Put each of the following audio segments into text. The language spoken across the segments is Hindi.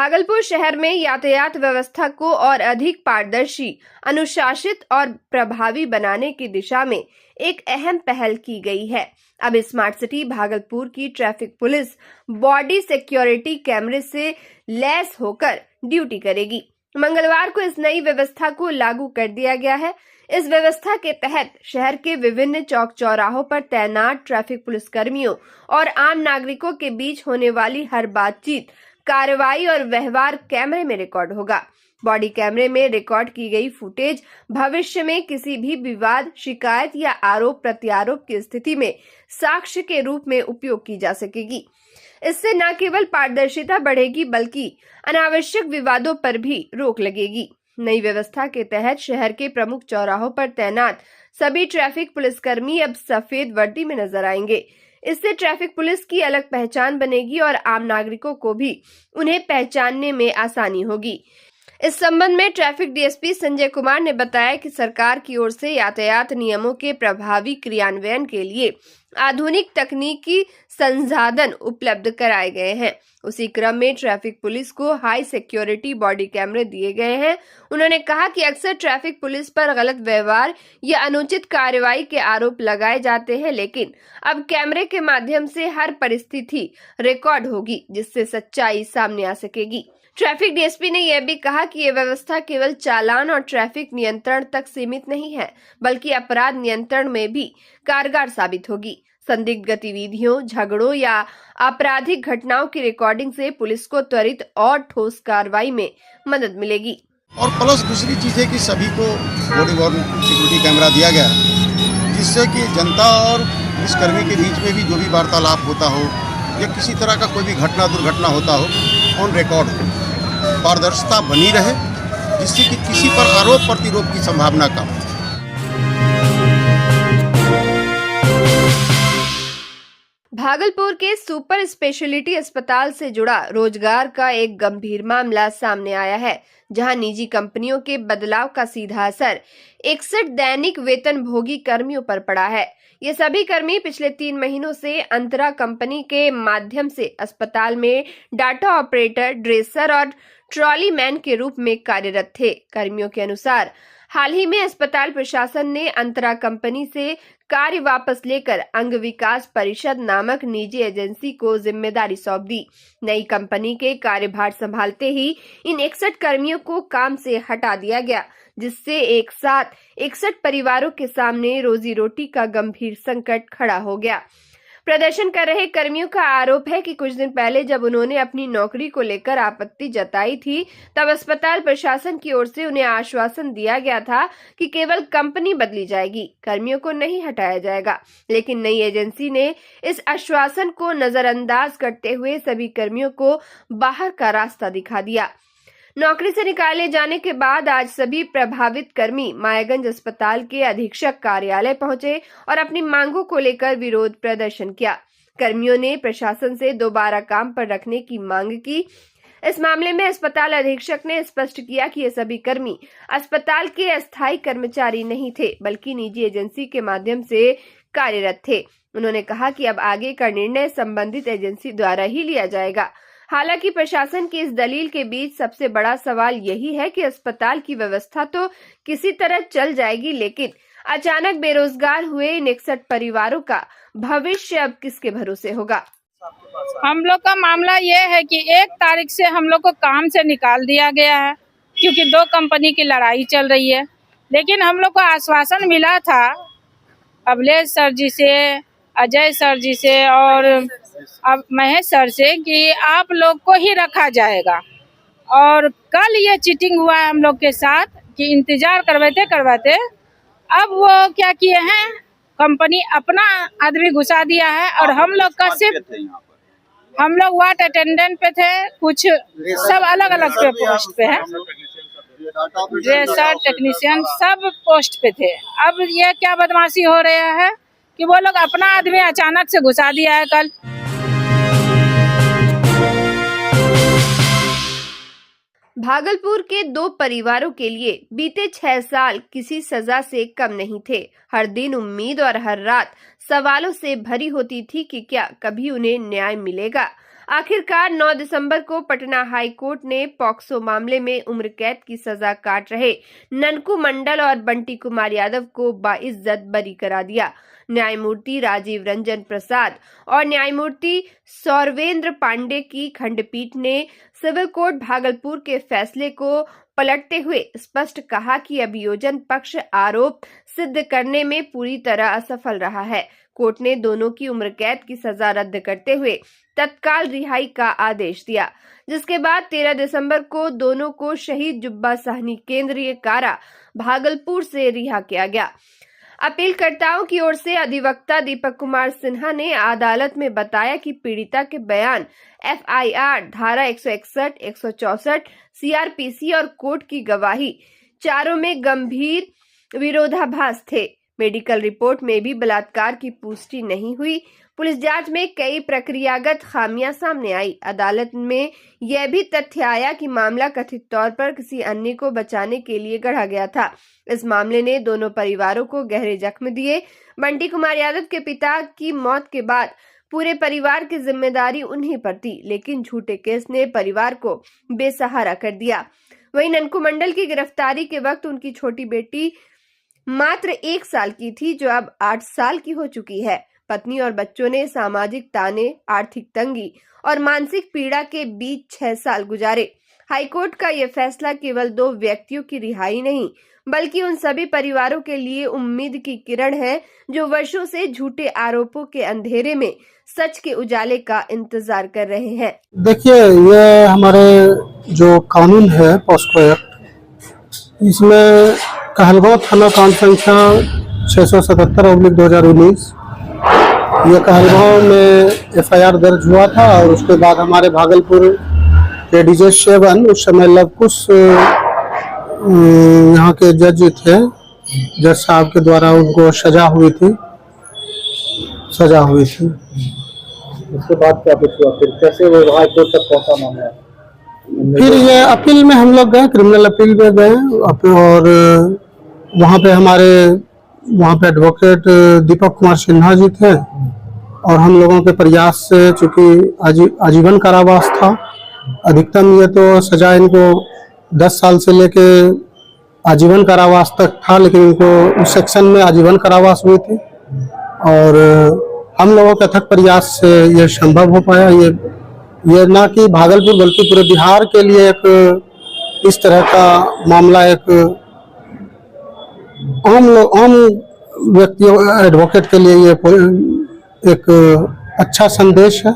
भागलपुर शहर में यातायात व्यवस्था को और अधिक पारदर्शी, अनुशासित और प्रभावी बनाने की दिशा में एक अहम पहल की गई है। अब स्मार्ट सिटी भागलपुर की ट्रैफिक पुलिस बॉडी सिक्योरिटी कैमरे से लैस होकर ड्यूटी करेगी। मंगलवार को इस नई व्यवस्था को लागू कर दिया गया है। इस व्यवस्था के तहत शहर के विभिन्न चौक चौराहों पर तैनात ट्रैफिक पुलिस कर्मियों और आम नागरिकों के बीच होने वाली हर बातचीत, कार्रवाई और व्यवहार कैमरे में रिकॉर्ड होगा। बॉडी कैमरे में रिकॉर्ड की गई फुटेज भविष्य में किसी भी विवाद, शिकायत या आरोप प्रत्यारोप की स्थिति में साक्ष्य के रूप में उपयोग की जा सकेगी। इससे न केवल पारदर्शिता बढ़ेगी बल्कि अनावश्यक विवादों पर भी रोक लगेगी। नई व्यवस्था के तहत शहर के प्रमुख चौराहों पर तैनात सभी ट्रैफिक पुलिसकर्मी अब सफेद वर्दी में नजर आएंगे। इससे ट्रैफिक पुलिस की अलग पहचान बनेगी और आम नागरिकों को भी उन्हें पहचानने में आसानी होगी। इस संबंध में ट्रैफिक डीएसपी संजय कुमार ने बताया कि सरकार की ओर से यातायात नियमों के प्रभावी क्रियान्वयन के लिए आधुनिक तकनीकी संसाधन उपलब्ध कराए गए हैं। उसी क्रम में ट्रैफिक पुलिस को हाई सिक्योरिटी बॉडी कैमरे दिए गए हैं। उन्होंने कहा कि अक्सर ट्रैफिक पुलिस पर गलत व्यवहार या अनुचित कार्रवाई के आरोप लगाए जाते हैं, लेकिन अब कैमरे के माध्यम से हर परिस्थिति रिकॉर्ड होगी, जिससे सच्चाई सामने आ सकेगी। ट्रैफिक डीएसपी ने यह भी कहा कि यह व्यवस्था केवल चालान और ट्रैफिक नियंत्रण तक सीमित नहीं है, बल्कि अपराध नियंत्रण में भी कारगर साबित होगी। संदिग्ध गतिविधियों, झगड़ों या आपराधिक घटनाओं की रिकॉर्डिंग से पुलिस को त्वरित और ठोस कार्रवाई में मदद मिलेगी। और प्लस दूसरी चीज है कि सभी को बॉडी वॉर्न सिक्योरिटी कैमरा दिया गया है, जिससे कि जनता और पुलिसकर्मी के बीच में भी जो भी वार्तालाप होता हो या किसी तरह का कोई भी घटना दुर्घटना होता हो, ऑन रिकॉर्ड हो, पारदर्शिता बनी रहे, जिससे कि किसी पर आरोप प्रतिरोध की संभावना कम हो। भागलपुर के सुपर स्पेशलिटी अस्पताल से जुड़ा रोजगार का एक गंभीर मामला सामने आया है, जहां निजी कंपनियों के बदलाव का सीधा असर 61 दैनिक वेतनभोगी कर्मियों पर पड़ा है। ये सभी कर्मी पिछले 3 महीनों से अंतरा कंपनी के माध्यम से अस्पताल में डाटा ऑपरेटर, ड्रेसर और ट्रॉली मैन के रूप में कार्यरत थे। कर्मियों के अनुसार हाल ही में अस्पताल प्रशासन ने अंतरा कंपनी से कार्य वापस लेकर अंग विकास परिषद नामक निजी एजेंसी को जिम्मेदारी सौंप दी। नई कंपनी के कार्यभार संभालते ही इन 61 कर्मियों को काम से हटा दिया गया, जिससे एक साथ 61 परिवारों के सामने रोजी रोटी का गंभीर संकट खड़ा हो गया। प्रदर्शन कर रहे कर्मियों का आरोप है कि कुछ दिन पहले जब उन्होंने अपनी नौकरी को लेकर आपत्ति जताई थी, तब अस्पताल प्रशासन की ओर से उन्हें आश्वासन दिया गया था कि केवल कंपनी बदली जाएगी, कर्मियों को नहीं हटाया जाएगा। लेकिन नई एजेंसी ने इस आश्वासन को नजरअंदाज करते हुए सभी कर्मियों को बाहर का रास्ता दिखा दिया। नौकरी से निकाले जाने के बाद आज सभी प्रभावित कर्मी मायागंज अस्पताल के अधीक्षक कार्यालय पहुंचे और अपनी मांगों को लेकर विरोध प्रदर्शन किया। कर्मियों ने प्रशासन से दोबारा काम पर रखने की मांग की। इस मामले में अस्पताल अधीक्षक ने स्पष्ट किया कि ये सभी कर्मी अस्पताल के अस्थायी कर्मचारी नहीं थे, बल्कि निजी एजेंसी के माध्यम से कार्यरत थे। उन्होंने कहा कि अब आगे का निर्णय संबंधित एजेंसी द्वारा ही लिया जाएगा। हालांकि प्रशासन की इस दलील के बीच सबसे बड़ा सवाल यही है कि अस्पताल की व्यवस्था तो किसी तरह चल जाएगी, लेकिन अचानक बेरोजगार हुए इन 61 परिवारों का भविष्य अब किसके भरोसे होगा। हम लोग का मामला ये है कि 1 तारीख से हम लोग को काम से निकाल दिया गया है, क्योंकि 2 कंपनी की लड़ाई चल रही है। लेकिन हम लोग को आश्वासन मिला था अभिलेष सर जी से, अजय सर जी से और अब महेश सर से कि आप लोग को ही रखा जाएगा। और कल ये चीटिंग हुआ है हम लोग के साथ कि इंतजार करवाते अब वो क्या किए हैं, कंपनी अपना आदमी घुसा दिया है और हम लोग का सिर्फ हम लोग वार्ड अटेंडेंट पे थे, कुछ सब अलग अलग पे पोस्ट पे है, ड्रेसर, टेक्नीशियन सब पोस्ट पे थे। अब ये क्या बदमाशी हो रहा है कि वो लोग अपना आदमी अचानक से घुसा दिया है कल। भागलपुर के 2 परिवारों के लिए बीते 6 साल किसी सजा से कम नहीं थे। हर दिन उम्मीद और हर रात सवालों से भरी होती थी कि क्या कभी उन्हें न्याय मिलेगा। आखिरकार 9 दिसंबर को पटना हाई कोर्ट ने पॉक्सो मामले में उम्र कैद की सजा काट रहे ननकू मंडल और बंटी कुमार यादव को बाइज्जत बरी करा दिया। न्यायमूर्ति राजीव रंजन प्रसाद और न्यायमूर्ति सौरवेंद्र पांडे की खंडपीठ ने सिविल कोर्ट भागलपुर के फैसले को पलटते हुए स्पष्ट कहा कि अभियोजन पक्ष आरोप सिद्ध करने में पूरी तरह असफल रहा है। कोर्ट ने दोनों की उम्र कैद की सजा रद्द करते हुए तत्काल रिहाई का आदेश दिया, जिसके बाद 13 दिसंबर को दोनों को शहीद जुब्बा साहनी केंद्रीय कारा भागलपुर से रिहा किया गया। अपीलकर्ताओं की ओर से अधिवक्ता दीपक कुमार सिन्हा ने अदालत में बताया कि पीड़िता के बयान एफआईआर धारा 161, 164, सीआरपीसी और कोर्ट की गवाही चारों में गंभीर विरोधाभास थे। मेडिकल रिपोर्ट में भी बलात्कार की पुष्टि नहीं हुई। पुलिस जांच में कई प्रक्रियागत खामियां सामने आई। अदालत में यह भी तथ्य आया कि मामला कथित तौर पर किसी अन्य को बचाने के लिए गढ़ा गया था। इस मामले ने दोनों परिवारों को गहरे जख्म दिए। बंटी कुमार यादव के पिता की मौत के बाद पूरे परिवार की जिम्मेदारी उन्हीं पर थी, लेकिन झूठे केस ने परिवार को बेसहारा कर दिया। वहीं ननकू मंडल की गिरफ्तारी के वक्त उनकी छोटी बेटी मात्र 1 साल की थी, जो अब 8 साल की हो चुकी है। पत्नी और बच्चों ने सामाजिक ताने, आर्थिक तंगी और मानसिक पीड़ा के बीच 6 साल गुजारे। हाईकोर्ट का यह फैसला केवल 2 व्यक्तियों की रिहाई नहीं, बल्कि उन सभी परिवारों के लिए उम्मीद की किरण है जो वर्षों से झूठे आरोपों के अंधेरे में सच के उजाले का इंतजार कर रहे हैं। देखिए, ये हमारे जो कानून है पॉस्को एक्ट, इसमें कहलगांव थाना कांड संख्या 677/2019 ये कहलगांव में एफआईआर दर्ज हुआ था और उसके बाद हमारे भागलपुर के डीजे 7 उस समय लवकुश यहाँ के जज थे, जज साहब के द्वारा उनको सजा हुई थी। उसके बाद क्या कुछ हुआ, फिर कैसे वो हाई कोर्ट तक पहुंचा मामला? फिर ये अपील में हम लोग गए, क्रिमिनल अपील में गए और वहाँ पे एडवोकेट दीपक कुमार सिन्हा जी थे और हम लोगों के प्रयास से, चूंकि आजीवन कारावास था, अधिकतम ये तो सजा इनको 10 साल से लेके आजीवन कारावास तक था, लेकिन इनको उस सेक्शन में आजीवन कारावास हुई थी और हम लोगों के अथक प्रयास से ये संभव हो पाया। ये ना कि भागलपुर बल्कि पूरे बिहार के लिए एक इस तरह का मामला एक आम व्यक्तियों एडवोकेट के लिए ये एक अच्छा संदेश है।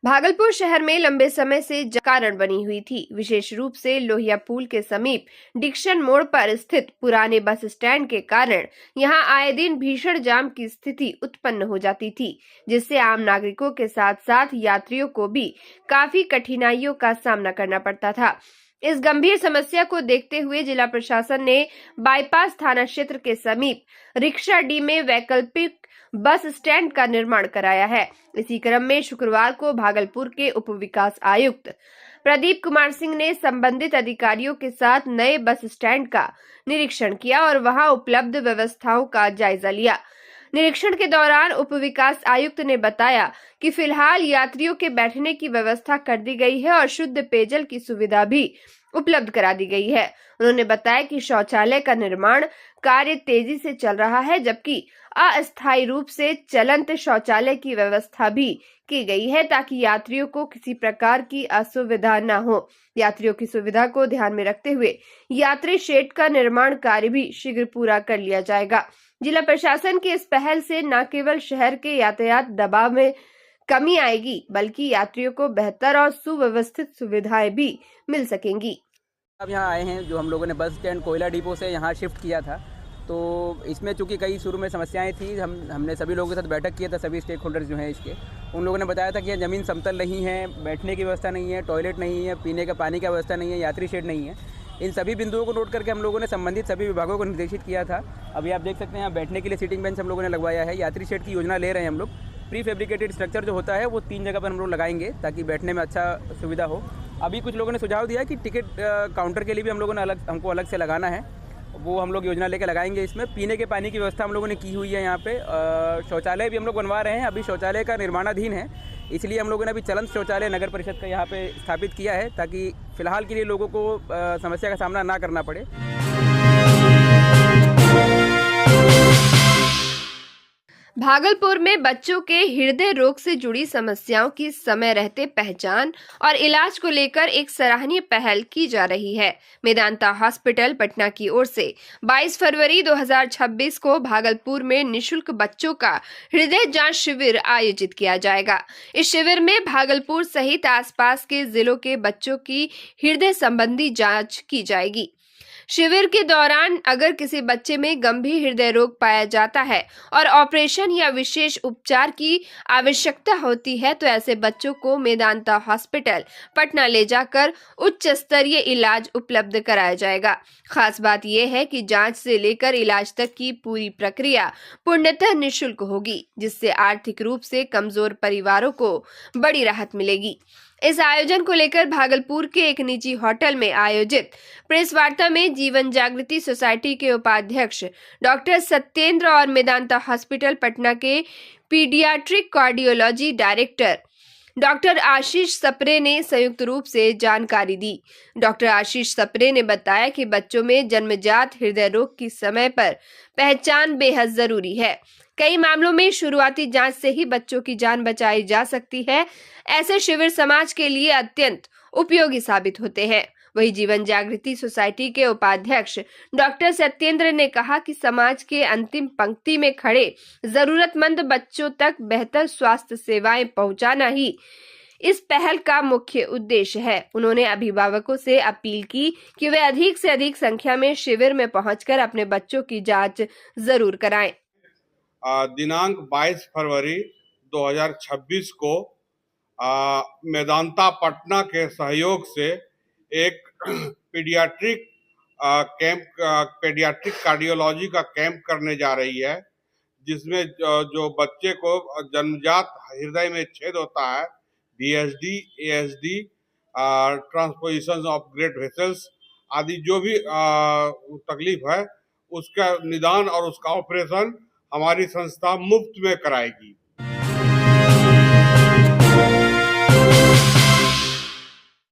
भागलपुर शहर में लंबे समय से कारण बनी हुई थी, विशेष रूप से लोहिया पुल के समीप डिक्शन मोड़ पर स्थित पुराने बस स्टैंड के कारण यहां आए दिन भीषण जाम की स्थिति उत्पन्न हो जाती थी, जिससे आम नागरिकों के साथ साथ यात्रियों को भी काफी कठिनाइयों का सामना करना पड़ता था। इस गंभीर समस्या को देखते हुए जिला प्रशासन ने बाईपास थाना क्षेत्र के समीप रिक्शा डी में वैकल्पिक बस स्टैंड का निर्माण कराया है। इसी क्रम में शुक्रवार को भागलपुर के उप विकास आयुक्त प्रदीप कुमार सिंह ने संबंधित अधिकारियों के साथ नए बस स्टैंड का निरीक्षण किया और वहां उपलब्ध व्यवस्थाओं का जायजा लिया। निरीक्षण के दौरान उप विकास आयुक्त ने बताया कि फिलहाल यात्रियों के बैठने की व्यवस्था कर दी गई है और शुद्ध पेयजल की सुविधा भी उपलब्ध करा दी गई है। उन्होंने बताया कि शौचालय का निर्माण कार्य तेजी से चल रहा है, जबकि अस्थायी रूप से चलंत शौचालय की व्यवस्था भी की गई है ताकि यात्रियों को किसी प्रकार की असुविधा न हो। यात्रियों की सुविधा को ध्यान में रखते हुए यात्री शेड का निर्माण कार्य भी शीघ्र पूरा कर लिया जाएगा। जिला प्रशासन की इस पहल से न केवल शहर के यातायात दबाव में कमी आएगी, बल्कि यात्रियों को बेहतर और सुव्यवस्थित सुविधाएं भी मिल सकेंगी। अब यहाँ आए हैं, जो हम लोगों ने बस स्टैंड कोयला डिपो से यहाँ शिफ्ट किया था, तो इसमें चूंकि कई शुरू में समस्याएं थी, हमने सभी लोगों के साथ बैठक किया था, सभी स्टेक होल्डर्स जो हैं इसके, उन लोगों ने बताया था कि यह ज़मीन समतल नहीं है, बैठने की व्यवस्था नहीं है, टॉयलेट नहीं है, पीने का पानी का व्यवस्था नहीं है, यात्री शेड नहीं है। इन सभी बिंदुओं को नोट करके हम लोगों ने संबंधित सभी विभागों को निर्देशित किया था। अभी आप देख सकते हैं यहाँ बैठने के लिए सीटिंग बेंच हम लोगों ने लगवाया है। यात्री शेड की योजना ले रहे हैं हम लोग। प्री फैब्रिकेटेड स्ट्रक्चर जो होता है वो 3 जगह पर हम लोग लगाएंगे ताकि बैठने में अच्छा सुविधा हो। अभी कुछ लोगों ने सुझाव दिया कि टिकट काउंटर के लिए भी हम लोगों ने हमको अलग से लगाना है। वो हम लोग योजना लेकर लगाएंगे। इसमें पीने के पानी की व्यवस्था हम लोगों ने की हुई है यहाँ पे। शौचालय भी हम लोग बनवा रहे हैं, अभी शौचालय का निर्माणाधीन है, इसलिए हम लोगों ने अभी चलंत शौचालय नगर परिषद का यहाँ पे स्थापित किया है, ताकि फ़िलहाल के लिए लोगों को समस्या का सामना ना करना पड़े। भागलपुर में बच्चों के हृदय रोग से जुड़ी समस्याओं की समय रहते पहचान और इलाज को लेकर एक सराहनीय पहल की जा रही है। मेदांता हॉस्पिटल पटना की ओर से 22 फरवरी 2026 को भागलपुर में निशुल्क बच्चों का हृदय जांच शिविर आयोजित किया जाएगा। इस शिविर में भागलपुर सहित आसपास के जिलों के बच्चों की हृदय संबंधी जांच की जाएगी। शिविर के दौरान अगर किसी बच्चे में गंभीर हृदय रोग पाया जाता है और ऑपरेशन या विशेष उपचार की आवश्यकता होती है, तो ऐसे बच्चों को मेदांता हॉस्पिटल पटना ले जाकर उच्च स्तरीय इलाज उपलब्ध कराया जाएगा। खास बात यह है कि जांच से लेकर इलाज तक की पूरी प्रक्रिया पूर्णतः निःशुल्क होगी, जिससे आर्थिक रूप से कमजोर परिवारों को बड़ी राहत मिलेगी। इस आयोजन को लेकर भागलपुर के एक निजी होटल में आयोजित प्रेस वार्ता में जीवन जागृति सोसाइटी के उपाध्यक्ष डॉक्टर सत्येंद्र और मेदांता हॉस्पिटल पटना के पीडियाट्रिक कार्डियोलॉजी डायरेक्टर डॉक्टर आशीष सप्रे ने संयुक्त रूप से जानकारी दी। डॉक्टर आशीष सप्रे ने बताया कि बच्चों में जन्मजात हृदय रोग की समय पर पहचान बेहद जरूरी है। कई मामलों में शुरुआती जांच से ही बच्चों की जान बचाई जा सकती है। ऐसे शिविर समाज के लिए अत्यंत उपयोगी साबित होते हैं। वही जीवन जागृति सोसाइटी के उपाध्यक्ष डॉक्टर सत्येंद्र ने कहा कि समाज के अंतिम पंक्ति में खड़े जरूरतमंद बच्चों तक बेहतर स्वास्थ्य सेवाएं पहुंचाना ही इस पहल का मुख्य उद्देश्य है। उन्होंने अभिभावकों से अपील की कि वे अधिक से अधिक संख्या में शिविर में पहुंचकर अपने बच्चों की जांच जरूर कराएं। दिनांक 22 फरवरी 2026 को मेदांता पटना के सहयोग से एक पीडियाट्रिक कार्डियोलॉजी का कैंप करने जा रही है, जिसमें जो बच्चे को जन्मजात हृदय में छेद होता है, VSD, ASD, transposition of great vessels आदि जो भी तकलीफ है, उसका निदान और उसका ऑपरेशन हमारी संस्था मुफ्त में कराएगी।